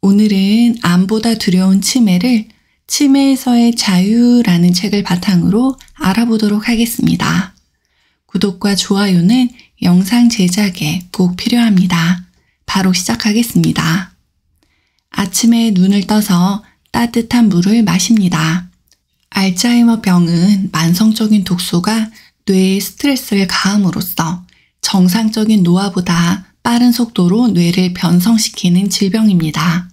오늘은 암보다 두려운 치매를 치매에서의 자유라는 책을 바탕으로 알아보도록 하겠습니다. 구독과 좋아요는 영상 제작에 꼭 필요합니다. 바로 시작하겠습니다. 아침에 눈을 떠서 따뜻한 물을 마십니다. 알츠하이머 병은 만성적인 독소가 뇌에 스트레스를 가함으로써 정상적인 노화보다 빠른 속도로 뇌를 변성시키는 질병입니다.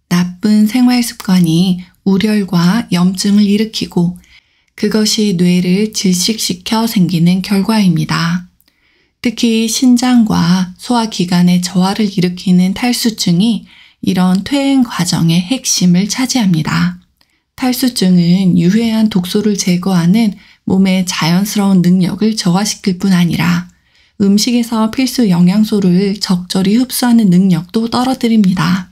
나쁜 생활 습관이 우렬과 염증을 일으키고 그것이 뇌를 질식시켜 생기는 결과입니다. 특히 신장과 소화기관의 저하를 일으키는 탈수증이 이런 퇴행 과정의 핵심을 차지합니다. 탈수증은 유해한 독소를 제거하는 몸의 자연스러운 능력을 저하시킬 뿐 아니라 음식에서 필수 영양소를 적절히 흡수하는 능력도 떨어뜨립니다.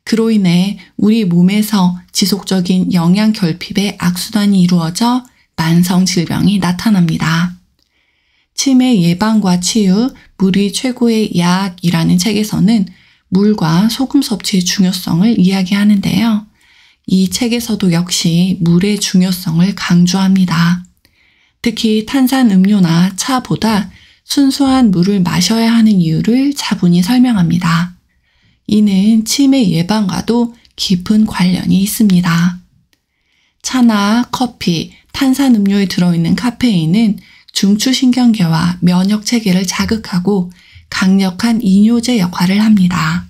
그로 인해 우리 몸에서 지속적인 영양 결핍의 악순환이 이루어져 만성 질병이 나타납니다. 치매 예방과 치유, 물이 최고의 약이라는 책에서는 물과 소금 섭취의 중요성을 이야기하는데요. 이 책에서도 역시 물의 중요성을 강조합니다. 특히 탄산음료나 차보다 순수한 물을 마셔야 하는 이유를 차분히 설명합니다. 이는 치매 예방과도 깊은 관련이 있습니다. 차나 커피, 탄산음료에 들어있는 카페인은 중추신경계와 면역체계를 자극하고 강력한 이뇨제 역할을 합니다.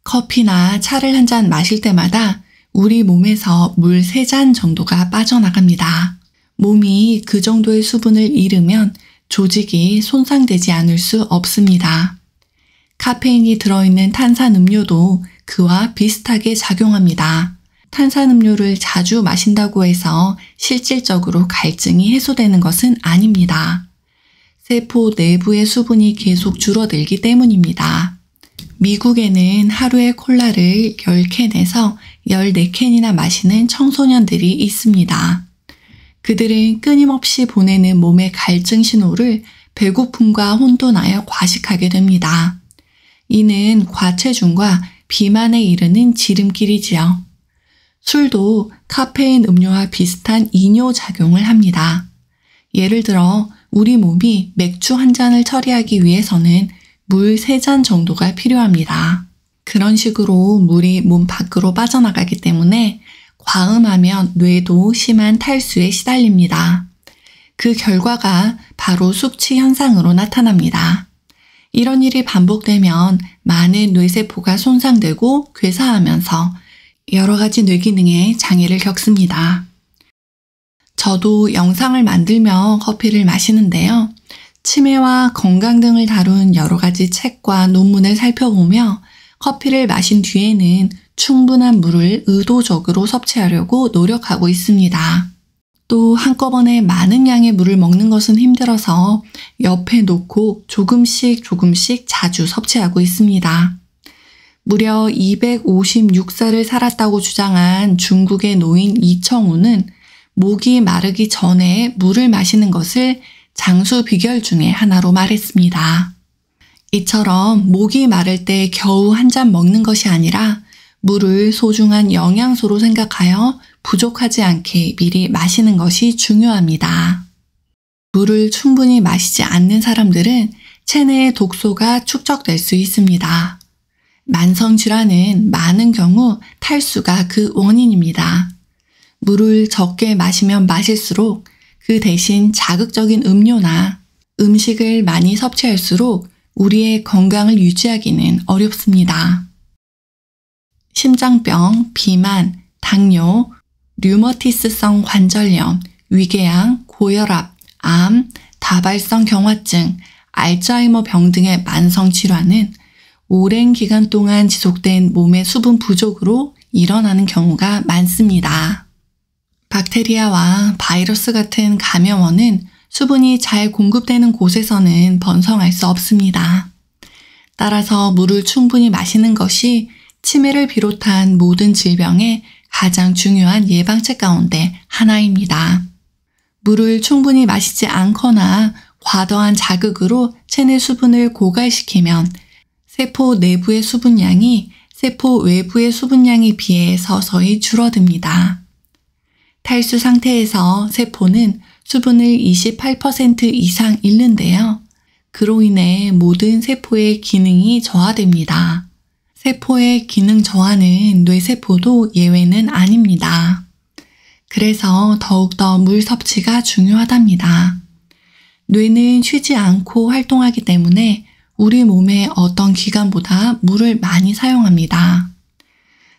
커피나 차를 한 잔 마실 때마다 우리 몸에서 물 3잔 정도가 빠져나갑니다. 몸이 그 정도의 수분을 잃으면 조직이 손상되지 않을 수 없습니다. 카페인이 들어있는 탄산음료도 그와 비슷하게 작용합니다. 탄산음료를 자주 마신다고 해서 실질적으로 갈증이 해소되는 것은 아닙니다. 세포 내부의 수분이 계속 줄어들기 때문입니다. 미국에는 하루에 콜라를 10캔 내서 14캔이나 마시는 청소년들이 있습니다. 그들은 끊임없이 보내는 몸의 갈증 신호를 배고픔과 혼돈하여 과식하게 됩니다. 이는 과체중과 비만에 이르는 지름길이지요. 술도 카페인 음료와 비슷한 이뇨 작용을 합니다. 예를 들어 우리 몸이 맥주 한 잔을 처리하기 위해서는 물 3잔 정도가 필요합니다. 그런 식으로 물이 몸 밖으로 빠져나가기 때문에 과음하면 뇌도 심한 탈수에 시달립니다. 그 결과가 바로 숙취 현상으로 나타납니다. 이런 일이 반복되면 많은 뇌세포가 손상되고 괴사하면서 여러 가지 뇌기능에 장애를 겪습니다. 저도 영상을 만들며 커피를 마시는데요. 치매와 건강 등을 다룬 여러 가지 책과 논문을 살펴보며 커피를 마신 뒤에는 충분한 물을 의도적으로 섭취하려고 노력하고 있습니다. 또 한꺼번에 많은 양의 물을 먹는 것은 힘들어서 옆에 놓고 조금씩 자주 섭취하고 있습니다. 무려 256살을 살았다고 주장한 중국의 노인 이청우는 목이 마르기 전에 물을 마시는 것을 장수 비결 중에 하나로 말했습니다. 이처럼 목이 마를 때 겨우 한 잔 먹는 것이 아니라 물을 소중한 영양소로 생각하여 부족하지 않게 미리 마시는 것이 중요합니다. 물을 충분히 마시지 않는 사람들은 체내에 독소가 축적될 수 있습니다. 만성질환은 많은 경우 탈수가 그 원인입니다. 물을 적게 마시면 마실수록 그 대신 자극적인 음료나 음식을 많이 섭취할수록 우리의 건강을 유지하기는 어렵습니다. 심장병, 비만, 당뇨, 류머티스성 관절염, 위궤양, 고혈압, 암, 다발성 경화증, 알츠하이머 병 등의 만성 질환은 오랜 기간 동안 지속된 몸의 수분 부족으로 일어나는 경우가 많습니다. 박테리아와 바이러스 같은 감염원은 수분이 잘 공급되는 곳에서는 번성할 수 없습니다. 따라서 물을 충분히 마시는 것이 치매를 비롯한 모든 질병의 가장 중요한 예방책 가운데 하나입니다. 물을 충분히 마시지 않거나 과도한 자극으로 체내 수분을 고갈시키면 세포 내부의 수분량이 세포 외부의 수분량에 비해 서서히 줄어듭니다. 탈수 상태에서 세포는 수분을 28% 이상 잃는데요. 그로 인해 모든 세포의 기능이 저하됩니다. 세포의 기능 저하는 뇌세포도 예외는 아닙니다. 그래서 더욱더 물 섭취가 중요하답니다. 뇌는 쉬지 않고 활동하기 때문에 우리 몸의 어떤 기관보다 물을 많이 사용합니다.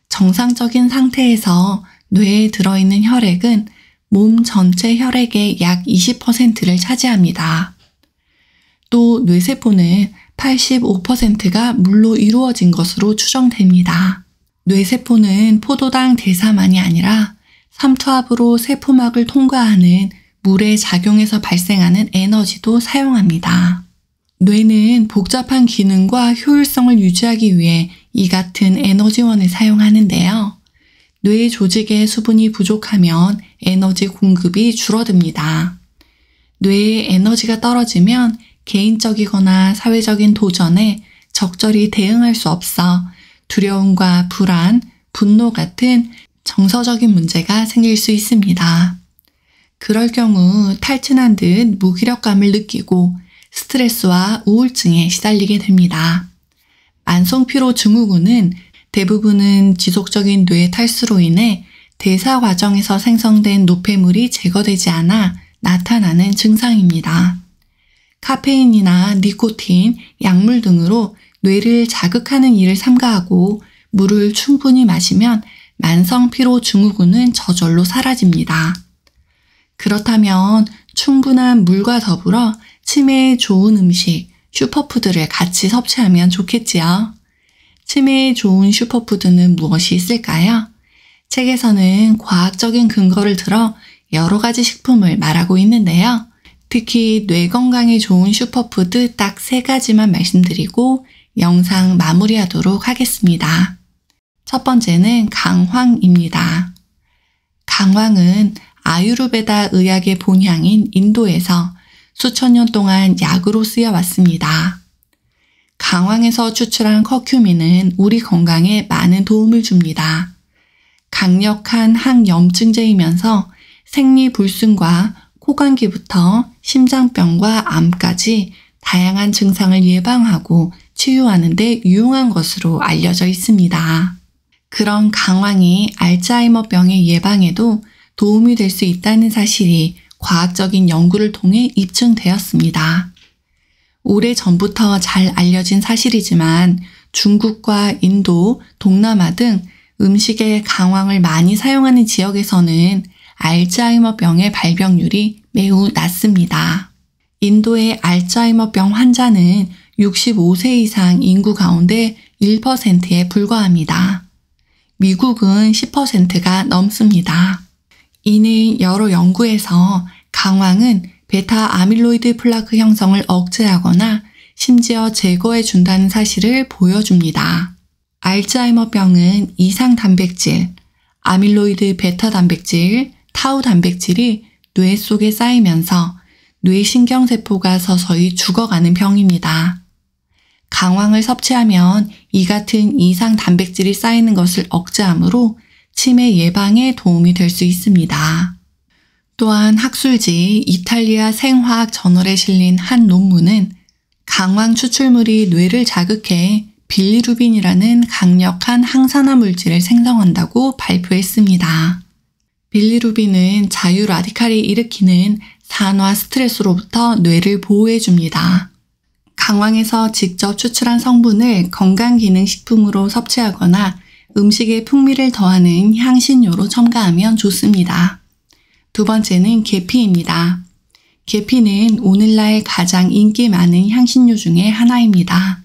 정상적인 상태에서 뇌에 들어있는 혈액은 몸 전체 혈액의 약 20%를 차지합니다. 또 뇌세포는 85%가 물로 이루어진 것으로 추정됩니다. 뇌세포는 포도당 대사만이 아니라 삼투압으로 세포막을 통과하는 물의 작용에서 발생하는 에너지도 사용합니다. 뇌는 복잡한 기능과 효율성을 유지하기 위해 이 같은 에너지원을 사용하는데요. 뇌 조직의 수분이 부족하면 에너지 공급이 줄어듭니다. 뇌의 에너지가 떨어지면 개인적이거나 사회적인 도전에 적절히 대응할 수 없어 두려움과 불안, 분노 같은 정서적인 문제가 생길 수 있습니다. 그럴 경우 탈진한 듯 무기력감을 느끼고 스트레스와 우울증에 시달리게 됩니다. 만성피로 증후군은 대부분은 지속적인 뇌 탈수로 인해 대사 과정에서 생성된 노폐물이 제거되지 않아 나타나는 증상입니다. 카페인이나 니코틴, 약물 등으로 뇌를 자극하는 일을 삼가하고 물을 충분히 마시면 만성피로 증후군은 저절로 사라집니다. 그렇다면 충분한 물과 더불어 치매에 좋은 음식, 슈퍼푸드를 같이 섭취하면 좋겠지요. 치매에 좋은 슈퍼푸드는 무엇이 있을까요? 책에서는 과학적인 근거를 들어 여러 가지 식품을 말하고 있는데요. 특히 뇌 건강에 좋은 슈퍼푸드 딱 3가지만 말씀드리고 영상 마무리하도록 하겠습니다. 첫 번째는 강황입니다. 강황은 아유르베다 의학의 본향인 인도에서 수천 년 동안 약으로 쓰여왔습니다. 강황에서 추출한 커큐민은 우리 건강에 많은 도움을 줍니다. 강력한 항염증제이면서 생리불순과 코감기부터 심장병과 암까지 다양한 증상을 예방하고 치유하는 데 유용한 것으로 알려져 있습니다. 그런 강황이 알츠하이머병의 예방에도 도움이 될 수 있다는 사실이 과학적인 연구를 통해 입증되었습니다. 오래전부터 잘 알려진 사실이지만 중국과 인도, 동남아 등 음식에 강황을 많이 사용하는 지역에서는 알츠하이머병의 발병률이 매우 낮습니다. 인도의 알츠하이머병 환자는 65세 이상 인구 가운데 1%에 불과합니다. 미국은 10%가 넘습니다. 이는 여러 연구에서 강황은 베타 아밀로이드 플라크 형성을 억제하거나 심지어 제거해 준다는 사실을 보여줍니다. 알츠하이머병은 이상 단백질, 아밀로이드 베타 단백질, 타우 단백질이 뇌 속에 쌓이면서 뇌신경세포가 서서히 죽어가는 병입니다. 강황을 섭취하면 이 같은 이상 단백질이 쌓이는 것을 억제하므로 치매 예방에 도움이 될 수 있습니다. 또한 학술지 이탈리아 생화학 저널에 실린 한 논문은 강황 추출물이 뇌를 자극해 빌리루빈이라는 강력한 항산화 물질을 생성한다고 발표했습니다. 빌리루빈은 자유 라디칼이 일으키는 산화 스트레스로부터 뇌를 보호해줍니다. 강황에서 직접 추출한 성분을 건강기능식품으로 섭취하거나 음식에 풍미를 더하는 향신료로 첨가하면 좋습니다. 두 번째는 계피입니다. 계피는 오늘날 가장 인기 많은 향신료 중에 하나입니다.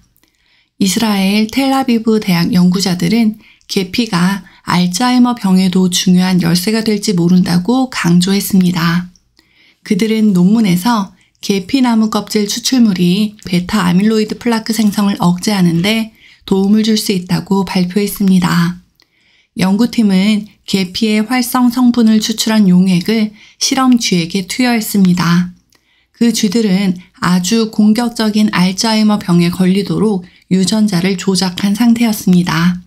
이스라엘 텔아비브 대학 연구자들은 계피가 알츠하이머 병에도 중요한 열쇠가 될지 모른다고 강조했습니다. 그들은 논문에서 계피나무 껍질 추출물이 베타 아밀로이드 플라크 생성을 억제하는데 도움을 줄 수 있다고 발표했습니다. 연구팀은 계피의 활성 성분을 추출한 용액을 실험 쥐에게 투여했습니다. 그 쥐들은 아주 공격적인 알츠하이머 병에 걸리도록 유전자를 조작한 상태였습니다.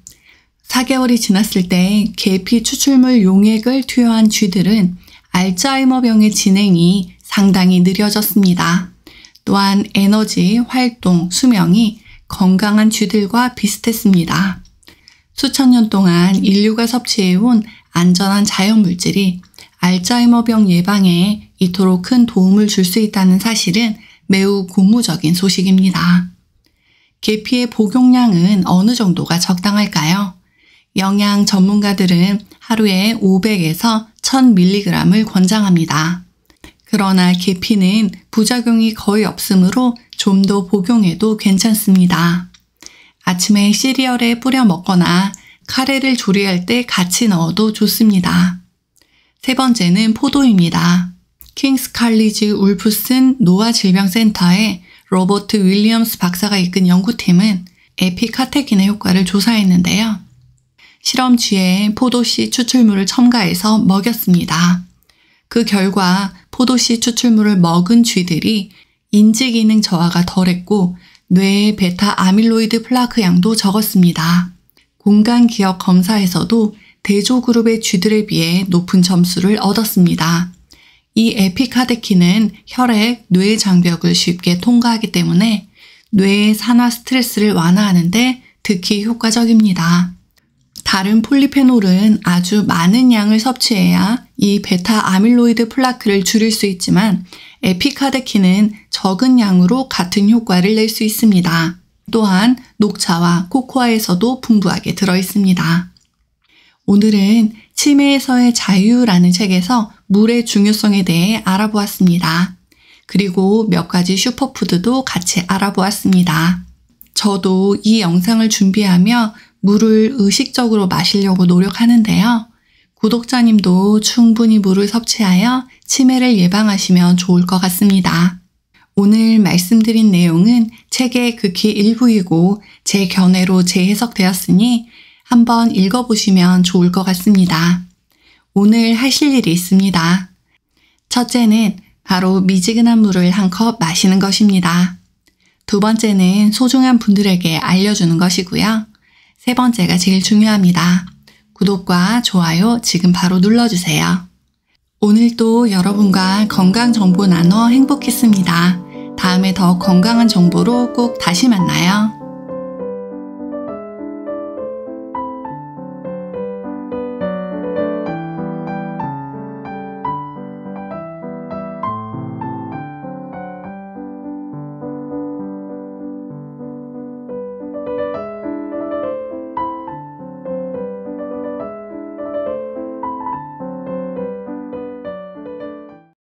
4개월이 지났을 때 계피 추출물 용액을 투여한 쥐들은 알츠하이머병의 진행이 상당히 느려졌습니다. 또한 에너지, 활동, 수명이 건강한 쥐들과 비슷했습니다. 수천 년 동안 인류가 섭취해온 안전한 자연물질이 알츠하이머병 예방에 이토록 큰 도움을 줄 수 있다는 사실은 매우 고무적인 소식입니다. 계피의 복용량은 어느 정도가 적당할까요? 영양 전문가들은 하루에 500에서 1000mg을 권장합니다. 그러나 계피는 부작용이 거의 없으므로 좀 더 복용해도 괜찮습니다. 아침에 시리얼에 뿌려 먹거나 카레를 조리할 때 같이 넣어도 좋습니다. 세 번째는 포도입니다. 킹스 칼리지 울프슨 노화질병센터의 로버트 윌리엄스 박사가 이끈 연구팀은 에피카테킨의 효과를 조사했는데요. 실험쥐에 포도씨 추출물을 첨가해서 먹였습니다. 그 결과 포도씨 추출물을 먹은 쥐들이 인지기능 저하가 덜했고 뇌의 베타 아밀로이드 플라크 양도 적었습니다. 공간기억 검사에서도 대조그룹의 쥐들에 비해 높은 점수를 얻었습니다. 이 에피카테킨은 혈액, 뇌 장벽을 쉽게 통과하기 때문에 뇌의 산화 스트레스를 완화하는 데 특히 효과적입니다. 다른 폴리페놀은 아주 많은 양을 섭취해야 이 베타 아밀로이드 플라크를 줄일 수 있지만 에피카테킨은 적은 양으로 같은 효과를 낼 수 있습니다. 또한 녹차와 코코아에서도 풍부하게 들어있습니다. 오늘은 치매에서의 자유라는 책에서 물의 중요성에 대해 알아보았습니다. 그리고 몇 가지 슈퍼푸드도 같이 알아보았습니다. 저도 이 영상을 준비하며 물을 의식적으로 마시려고 노력하는데요. 구독자님도 충분히 물을 섭취하여 치매를 예방하시면 좋을 것 같습니다. 오늘 말씀드린 내용은 책의 극히 일부이고 제 견해로 재해석되었으니 한번 읽어보시면 좋을 것 같습니다. 오늘 하실 일이 있습니다. 첫째는 바로 미지근한 물을 한 컵 마시는 것입니다. 두 번째는 소중한 분들에게 알려주는 것이고요. 세 번째가 제일 중요합니다. 구독과 좋아요 지금 바로 눌러주세요. 오늘도 여러분과 건강 정보 나눠 행복했습니다. 다음에 더 건강한 정보로 꼭 다시 만나요.